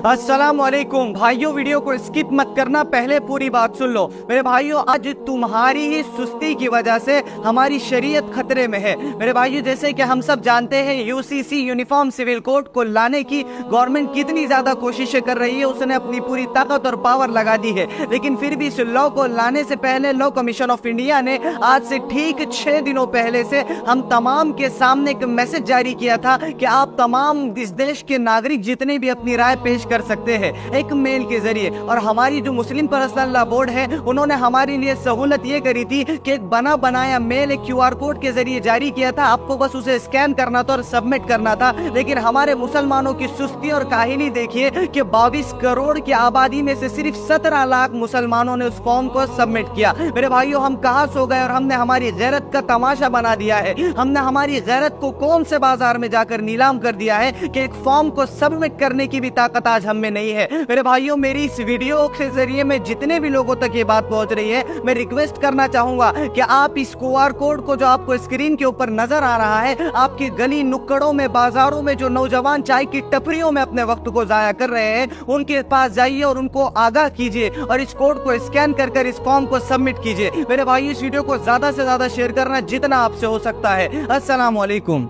अस्सलाम वालेकुम भाइयों, वीडियो को स्किप मत करना, पहले पूरी बात सुन लो। मेरे भाइयों, आज तुम्हारी ही सुस्ती की वजह से हमारी शरीयत खतरे में है। मेरे भाइयों, जैसे कि हम सब जानते हैं, यूसीसी यूनिफॉर्म सिविल कोड को लाने की गवर्नमेंट कितनी ज्यादा कोशिशें कर रही है, उसने अपनी पूरी ताकत और पावर लगा दी है। लेकिन फिर भी इस लॉ को लाने से पहले लॉ कमीशन ऑफ इंडिया ने आज से ठीक 6 दिनों पहले से हम तमाम के सामने एक मैसेज जारी किया था कि आप तमाम इस देश के नागरिक जितने भी अपनी राय पेश कर सकते हैं एक मेल के जरिए। और हमारी जो मुस्लिम पर्सनल लॉ बोर्ड है, उन्होंने हमारे लिए सहूलत ये करी थी कि एक बना बनाया मेल एक QR कोड के जरिए जारी किया था। आपको बस उसे स्कैन करना था और सबमिट करना था। लेकिन हमारे मुसलमानों की सुस्ती और काहिली देखिए कि 22 करोड़ की आबादी में से सिर्फ 17 लाख मुसलमानों ने उस फॉर्म को सबमिट किया। मेरे भाइयों, हम कहां सो गए और हमने हमारी गैरत का तमाशा बना दिया है। हमने हमारी गैरत को कौन से बाजार में जाकर नीलाम कर दिया है कि एक फॉर्म को सबमिट करने की भी ताकत आज हम में नहीं है। मेरे भाइयों, मेरी इस वीडियो के जरिए में जितने भी लोगों तक ये बात पहुंच रही है, मैं रिक्वेस्ट करना चाहूंगा कि आप इस QR कोड को जो आपको स्क्रीन के ऊपर नजर आ रहा है, आपकी गली नुक्कड़ों में, बाजारों में जो नौजवान चाय की टपरियों में अपने वक्त को जाया कर रहे हैं, उनके पास जाइए और उनको आगाह कीजिए और इस कोड को स्कैन कर इस फॉर्म को सबमिट कीजिए। मेरे भाई, इस वीडियो को ज्यादा से ज्यादा शेयर करना जितना आपसे हो सकता है। अस्सलाम वालेकुम।